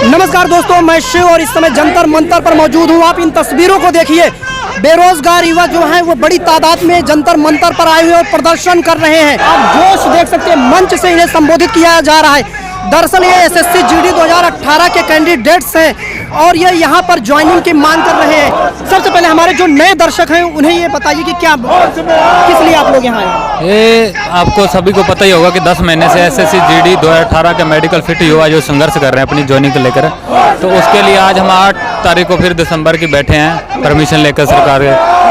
नमस्कार दोस्तों, मैं शिव और इस समय जंतर मंतर पर मौजूद हूँ। आप इन तस्वीरों को देखिए। बेरोजगार युवा जो हैं वो बड़ी तादाद में जंतर मंतर पर आए हुए और प्रदर्शन कर रहे हैं। आप जोश देख सकते हैं, मंच से इन्हें संबोधित किया जा रहा है। दरअसल ये एसएससी जीडी 2018 के कैंडिडेट्स हैं और ये यहाँ पर ज्वाइनिंग की मांग कर रहे हैं। सबसे पहले हमारे जो नए दर्शक हैं उन्हें ये बताइए कि क्या किस लिए आप लोग यहाँ आए। ये आपको सभी को पता ही होगा कि 10 महीने से एसएससी जीडी 2018 के मेडिकल फिट युवा जो संघर्ष कर रहे हैं अपनी ज्वाइनिंग को लेकर, तो उसके लिए आज हम 8 तारीख को फिर दिसंबर की बैठे हैं परमिशन लेकर सरकार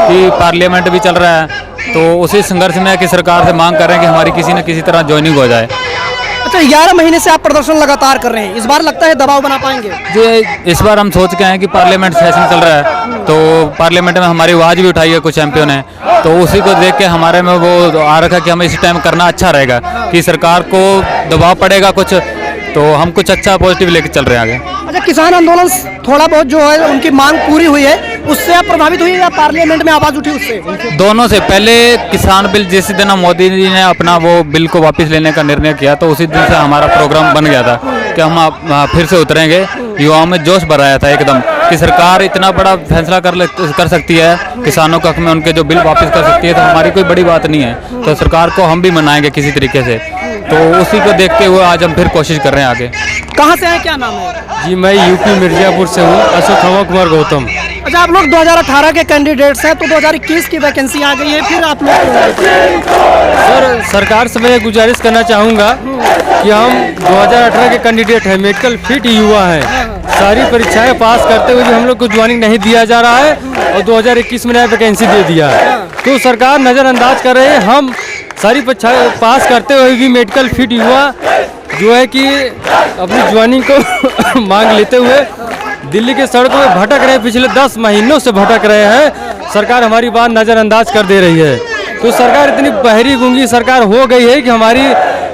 की। पार्लियामेंट भी चल रहा है, तो उसी संघर्ष में कि सरकार से मांग कर रहे हैं कि हमारी किसी न किसी तरह ज्वाइनिंग हो जाए। अच्छा, 11 महीने से आप प्रदर्शन लगातार कर रहे हैं, इस बार लगता है दबाव बना पाएंगे? जी, इस बार हम सोच के हैं कि पार्लियामेंट सेशन चल रहा है, तो पार्लियामेंट में हमारी आवाज़ भी उठाई है कुछ एमपीओ ने, तो उसी को देख के हमारे में वो आ रखा कि हमें इस टाइम करना अच्छा रहेगा कि सरकार को दबाव पड़ेगा कुछ, तो हम कुछ अच्छा पॉजिटिव लेके चल रहे हैं आगे। अच्छा, किसान आंदोलन थोड़ा बहुत जो है उनकी मांग पूरी हुई है, उससे आप प्रभावित हुई या पार्लियामेंट में आवाज उठी उससे? दोनों से। पहले किसान बिल जिस दिन मोदी जी ने अपना वो बिल को वापस लेने का निर्णय किया, तो उसी दिन से हमारा प्रोग्राम बन गया था कि हम फिर से उतरेंगे। युवाओं में जोश भराया था एकदम कि सरकार इतना बड़ा फैसला कर सकती है किसानों के हक में, उनके जो बिल वापस कर सकती है, तो हमारी कोई बड़ी बात नहीं है। तो सरकार को हम भी मनाएंगे किसी तरीके से, तो उसी को देखते हुए आज हम फिर कोशिश कर रहे हैं आगे। कहाँ से हैं, क्या नाम है? जी, मैं यूपी मिर्जापुर से हूँ, अशोक कुमार गौतम। अच्छा, आप लोग 2018 के कैंडिडेट्स हैं, तो 2021 की वैकेंसी आ गई है, फिर आप लोग सर, सरकार से मैं गुजारिश करना चाहूँगा कि हम 2018 के कैंडिडेट हैं, मेडिकल फिट युवा हैं, सारी परीक्षाएं पास करते हुए भी हम लोग को ज्वाइनिंग नहीं दिया जा रहा है और 2021 में नया वैकेंसी दे दिया है, तो सरकार नज़रअंदाज कर रहे हैं। हम सारी परीक्षाएं पास करते हुए भी मेडिकल फिट युवा जो है कि अपनी ज्वाइनिंग को मांग लेते हुए दिल्ली के सड़कों में भटक रहे हैं, पिछले 10 महीनों से भटक रहे हैं। सरकार हमारी बात नज़रअंदाज कर दे रही है, तो सरकार इतनी बहरी गूंगी सरकार हो गई है कि हमारी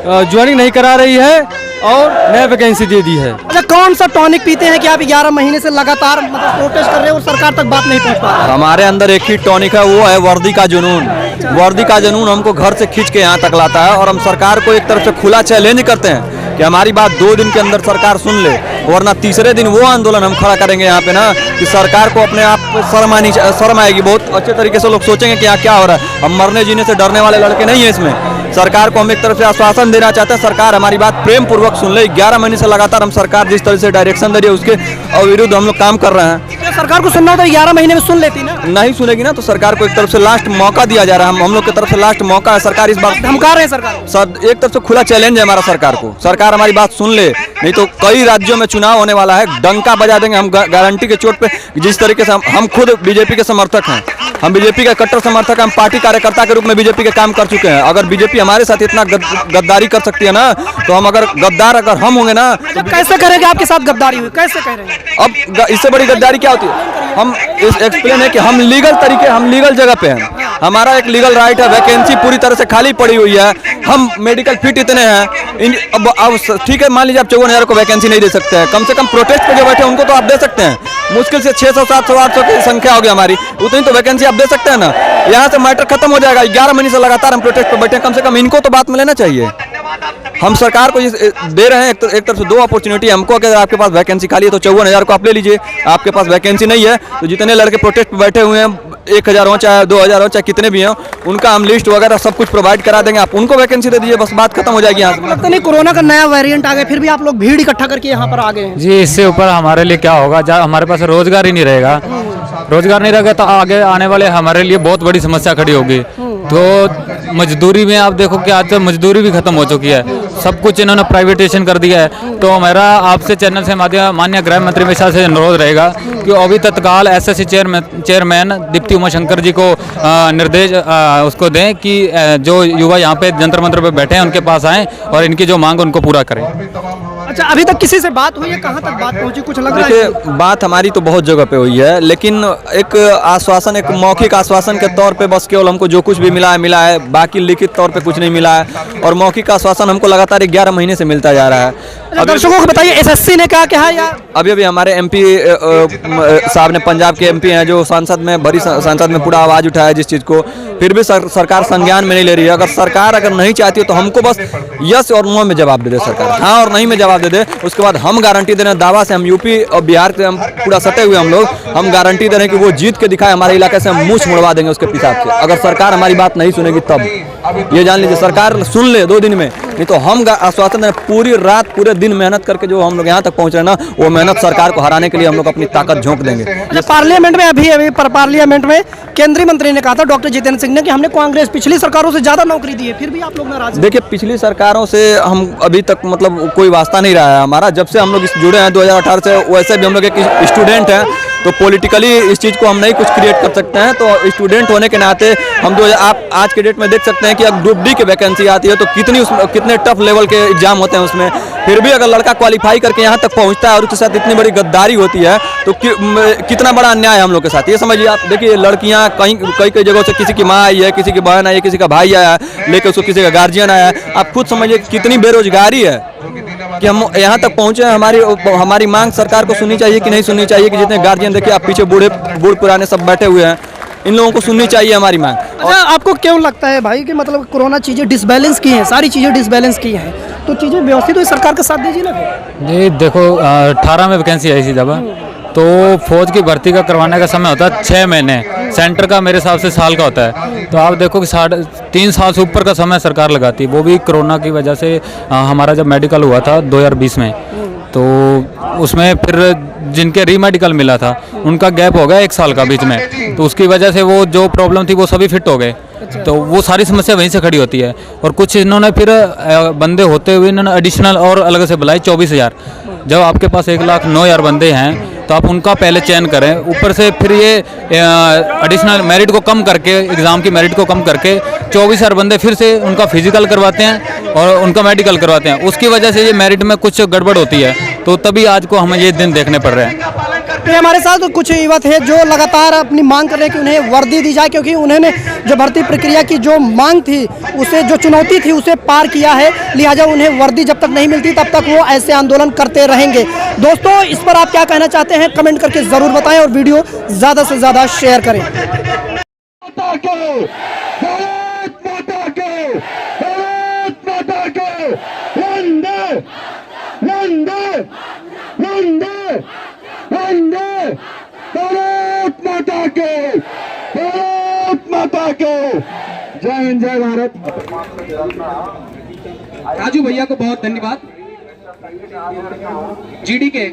ज्वाइनिंग नहीं करा रही है और नया वैकेंसी दे दी है। अच्छा, कौन सा टॉनिक पीते हैं कि आप 11 महीने से लगातार प्रोटेस्ट कर रहे हैं और सरकार तक बात नहीं पहुंच पा रही? हमारे अंदर एक ही टॉनिक है, वो है वर्दी का जुनून। वर्दी का जुनून हमको घर से खींच के यहाँ तक लाता है और हम सरकार को एक तरफ से खुला चैलेंज करते हैं कि हमारी बात 2 दिन के अंदर सरकार सुन ले, वरना तीसरे दिन वो आंदोलन हम खड़ा करेंगे यहाँ पे ना कि सरकार को अपने आप शर्म आएगी। बहुत अच्छे तरीके से लोग सोचेंगे कि यहाँ क्या हो रहा है। हम मरने जीने से डरने वाले लड़के नहीं है इसमें। सरकार को हम एक तरफ से आश्वासन देना चाहते हैं, सरकार हमारी बात प्रेम पूर्वक सुन ले। 11 महीने से लगातार हम सरकार जिस तरह से डायरेक्शन दे रही है उसके विरुद्ध हम लोग काम कर रहे हैं। सरकार को सुनना होता है, 11 महीने में सुन लेती ना? नहीं सुनेगी ना, तो सरकार को एक तरफ से लास्ट मौका दिया जा रहा है। हम लोग की तरफ से लास्ट मौका है। सरकार इस बात धमका रहे हैं सरकार सर, एक तरफ से खुला चैलेंज है हमारा सरकार को। सरकार हमारी बात सुन ले, नहीं तो कई राज्यों में चुनाव होने वाला है, डंका बजा देंगे हम गारंटी के चोट पे। जिस तरीके से हम खुद बीजेपी के समर्थक हैं, हम बीजेपी का कट्टर समर्थक, हम पार्टी कार्यकर्ता के रूप में बीजेपी के काम कर चुके हैं। अगर बीजेपी हमारे साथ इतना गद्दारी कर सकती है ना, तो हम अगर गद्दार अगर हम होंगे ना, तो कैसे करेंगे? आपके साथ गद्दारी हुई, कैसे कह रहे हैं? अब इससे बड़ी गद्दारी क्या होती है? हम इस एक्सप्लेन है कि हम लीगल जगह पे हैं, हमारा एक लीगल राइट है। वैकेंसी पूरी तरह से खाली पड़ी हुई है, हम मेडिकल फिट इतने हैं। अब ठीक है, मान लीजिए आप 54,000 को वैकेंसी नहीं दे सकते हैं, कम से कम प्रोटेस्ट पे जो बैठे हैं उनको तो आप दे सकते हैं। मुश्किल से 600, 700, 800 की संख्या होगी हमारी, उतनी तो वैकेंसी आप दे सकते हैं ना। यहाँ से मैटर खत्म हो जाएगा। 11 महीने से लगातार हम प्रोटेस्ट पे बैठे हैं, कम से कम इनको तो बात में लेना चाहिए। हम सरकार को दे रहे हैं एक तरफ से 2 अपॉर्चुनिटी हमको कि अगर आपके पास वैकेंसी खाली है तो 54,000 को आप ले लीजिए। आपके पास वैकेंसी नहीं है तो जितने लड़के प्रोटेस्ट पे बैठे हुए हैं, 1,000 हो चाहे 2,000 हो चाहे कितने भी हों, उनका हम लिस्ट वगैरह सब कुछ प्रोवाइड करा देंगे। आप उनको वैकेंसी दे दीजिए, बस बात खत्म हो जाएगी। यहाँ से लगता नहीं कोरोना का नया वेरिएंट आ गया, फिर भी आप लोग भीड़ इकट्ठा करके यहाँ पर आ गए हैं? जी, इससे ऊपर हमारे लिए क्या होगा, जब हमारे पास रोजगार ही नहीं रहेगा, रोजगार नहीं रहेगा तो आगे आने वाले हमारे लिए बहुत बड़ी समस्या खड़ी होगी। तो मजदूरी में आप देखो कि आज तो मजदूरी भी खत्म हो चुकी है, सब कुछ इन्होंने प्राइवेटाइजेशन कर दिया है। तो हमारा आपसे चैनल से माननीय गृह मंत्री मिश्रा से अनुरोध रहेगा कि अभी तत्काल एसएससी चेयरमैन दीप्ति उमाशंकर जी को निर्देश उसको दें कि जो युवा यहाँ पे जंतर मंतर पे बैठे हैं उनके पास आएँ और इनकी जो मांग उनको पूरा करें। अच्छा, अभी तक किसी से बात हुई है? कहाँ तक बात पहुँची, कुछ लग रहा है? देखिए, बात हमारी तो बहुत जगह पे हुई है, लेकिन एक आश्वासन, एक मौखिक आश्वासन के तौर पे बस केवल हमको जो कुछ भी मिला है, बाकी लिखित तौर पे कुछ नहीं मिला है। और मौखिक आश्वासन हमको लगातार 11 महीने से मिलता जा रहा है। दर्शकों को बताइए, एसएससी ने क्या कहा? या अभी हमारे एमपी साहब ने, पंजाब के एमपी हैं जो सांसद में, बड़ी सांसद में पूरा आवाज़ उठाया जिस चीज़ को, फिर भी सरकार संज्ञान में नहीं ले रही है। अगर सरकार नहीं चाहती है तो हमको बस यस और नो में जवाब दे दे सरकार, हाँ और नहीं में जवाब दे दे। उसके बाद हम गारंटी दे रहे हैं, दावा से हम यूपी और बिहार से हम पूरा सटे हुए हम लोग, हम गारंटी दे रहे हैं कि वो जीत के दिखाए हमारे इलाके से, हम मूछ मुड़वा देंगे उसके पिसाब से। अगर सरकार हमारी बात नहीं सुनेगी तब ये जान लीजिए, सरकार सुन ले 2 दिन में, नहीं तो हम आश्वासन दें पूरी रात पूरे दिन मेहनत करके जो हम लोग यहाँ तक पहुँच रहे हैं ना, वो मेहनत सरकार को हराने के लिए हम लोग अपनी ताकत झोंक देंगे। पार्लियामेंट में अभी पार्लियामेंट में केंद्रीय मंत्री ने कहा था, डॉक्टर जितेंद्र सिंह ने, कि हमने कांग्रेस पिछली सरकारों से ज्यादा नौकरी दी है, फिर भी आप लोग नाराज। देखिए पिछली सरकारों से हम अभी तक मतलब कोई वास्ता नहीं रहा है हमारा। जब से हम लोग जुड़े हैं 2018 से, वैसे भी हम लोग एक स्टूडेंट हैं, तो पॉलिटिकली इस चीज़ को हम नहीं कुछ क्रिएट कर सकते हैं। तो स्टूडेंट होने के नाते हम आप आज के डेट में देख सकते हैं कि अगर ग्रुप डी की वैकेंसी आती है तो कितने टफ लेवल के एग्जाम होते हैं उसमें, फिर भी अगर लड़का क्वालिफाई करके यहाँ तक पहुँचता है और उसके साथ इतनी बड़ी गद्दारी होती है तो कितना बड़ा अन्याय है हम लोग के साथ। ये समझिए आप, देखिए लड़कियाँ कई जगहों से, किसी की माँ आई है, किसी की बहन आई है, किसी का भाई आया है लेकर, उसको किसी का गार्जियन आया है। आप खुद समझिए कितनी बेरोजगारी है कि हम यहाँ तक पहुँचे हैं। हमारी मांग सरकार को सुननी चाहिए कि नहीं सुननी चाहिए? कि जितने गार्जियन देखिए आप पीछे बूढ़े पुराने सब बैठे हुए हैं, इन लोगों को सुननी चाहिए हमारी मांग। अच्छा, आपको क्यों लगता है भाई कि मतलब कोरोना चीज़ें डिसबैलेंस की हैं, सारी चीज़ें डिसबैलेंस की हैं, तो चीज़ें व्यवस्थित हुई, सरकार का साथ दीजिए ना। जी देखो 18 में वैकेंसी आई थी जब, तो फौज की भर्ती का करवाने का समय होता है 6 महीने, सेंटर का मेरे हिसाब से साल का होता है। तो आप देखो कि 3.5 साल से ऊपर का समय सरकार लगाती है, वो भी कोरोना की वजह से। हमारा जब मेडिकल हुआ था 2020 में, तो उसमें फिर जिनके रीमेडिकल मिला था उनका गैप हो गया 1 साल का बीच में, तो उसकी वजह से वो जो प्रॉब्लम थी वो सभी फिट हो गए। तो वो सारी समस्या वहीं से खड़ी होती है। और कुछ इन्होंने फिर बंदे होते हुए इन्होंने एडिशनल और अलग से बुलाए 24,000। जब आपके पास 1,09,000 बंदे हैं तो आप उनका पहले चयन करें, ऊपर से फिर ये एडिशनल मेरिट को कम करके, एग्ज़ाम की मेरिट को कम करके 24,000 बंदे फिर से उनका फिजिकल करवाते हैं और उनका मेडिकल करवाते हैं। उसकी वजह से ये मेरिट में कुछ गड़बड़ होती है, तो तभी आज को हमें ये दिन देखने पड़ रहे हैं। तो हमारे साथ कुछ युवा थे जो लगातार अपनी मांग कर रहे हैं कि उन्हें वर्दी दी जाए, क्योंकि उन्होंने जो भर्ती प्रक्रिया की जो मांग थी, उसे जो चुनौती थी उसे पार किया है, लिहाजा उन्हें वर्दी जब तक नहीं मिलती तब तक वो ऐसे आंदोलन करते रहेंगे। दोस्तों, इस पर आप क्या कहना चाहते हैं कमेंट करके ज़रूर बताएं और वीडियो ज़्यादा से ज़्यादा शेयर करें। जय हिंद, जय भारत। राजू भैया को बहुत धन्यवाद। जीडी के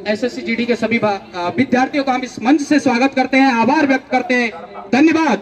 एसएससी जीडी के सभी विद्यार्थियों का हम इस मंच से स्वागत करते हैं, आभार व्यक्त करते हैं, धन्यवाद।